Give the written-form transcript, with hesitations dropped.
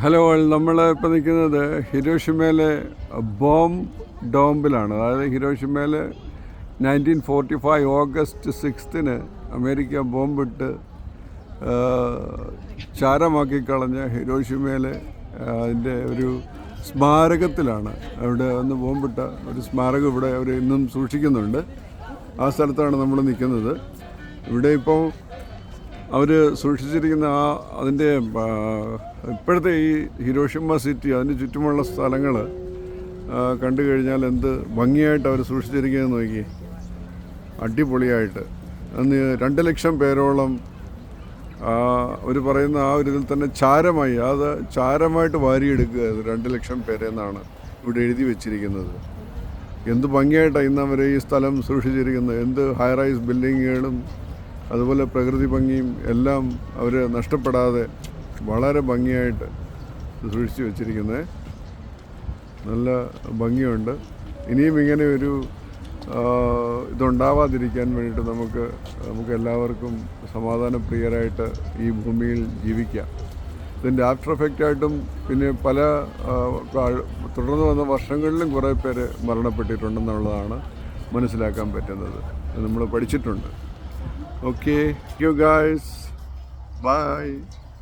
Hello, നമ്മൾ ഇപ്പോൾ നിൽക്കുന്നത് ഹിരോഷിമയിലെ ബോംബ് ഡോംബിലാണ്. അതായത് ഹിരോഷിമയിൽ 1945 ഓഗസ്റ്റ് 6 അമേരിക്ക ബോംബിട്ട് ചാരമാക്കി കളഞ്ഞ ഹിരോഷിമയിലെ അതിൻ്റെ ഒരു സ്മാരകത്തിലാണ്. അവിടെ ഒന്ന് ബോംബിട്ട ഒരു സ്മാരകം ഇവിടെ അവർ ഇന്നും സൂക്ഷിക്കുന്നുണ്ട്. ആ സ്ഥലത്താണ് നമ്മൾ നിൽക്കുന്നത്. ഇവിടെ ഇപ്പോൾ അവർ സൂക്ഷിച്ചിരിക്കുന്ന അതിൻ്റെ ഇപ്പോഴത്തെ ഈ ഹിരോഷിമ സിറ്റി അതിന് ചുറ്റുമുള്ള സ്ഥലങ്ങൾ കണ്ടു കഴിഞ്ഞാൽ എന്ത് ഭംഗിയായിട്ട് അവർ സൂക്ഷിച്ചിരിക്കുകയെന്ന് നോക്കി. അടിപൊളിയായിട്ട് അന്ന് 2 ലക്ഷം പേരോളം അവർ പറയുന്ന ആ ഒരു ഇതിൽ തന്നെ ചാരമായി അത് ചാരമായിട്ട് വാരിയെടുക്കുക 2 ലക്ഷം പേരെന്നാണ് ഇവിടെ എഴുതി വെച്ചിരിക്കുന്നത്. എന്ത് ഭംഗിയായിട്ടാണ് ഇന്ന് അവർ ഈ സ്ഥലം സൂക്ഷിച്ചിരിക്കുന്നത്. എന്ത് ഹൈറൈസ് ബിൽഡിങ്ങുകളും അതുപോലെ പ്രകൃതി ഭംഗിയും എല്ലാം അവർ നഷ്ടപ്പെടാതെ വളരെ ഭംഗിയായിട്ട് സൂക്ഷിച്ച് വെച്ചിരിക്കുന്നത്. നല്ല ഭംഗിയുണ്ട്. ഇനിയും ഇങ്ങനെ ഒരു ഇതുണ്ടാവാതിരിക്കാൻ വേണ്ടിയിട്ട് നമുക്ക് എല്ലാവർക്കും സമാധാനപ്രിയരായിട്ട് ഈ ഭൂമിയിൽ ജീവിക്കാം. ഇതിൻ്റെ ആഫ്റ്റർ എഫക്റ്റായിട്ടും പിന്നെ പല തുടർന്ന് വന്ന വർഷങ്ങളിലും കുറേ പേര് മരണപ്പെട്ടിട്ടുണ്ടെന്നുള്ളതാണ് മനസ്സിലാക്കാൻ പറ്റുന്നത്. നമ്മൾ പഠിച്ചിട്ടുണ്ട്. Okay, you guys, bye.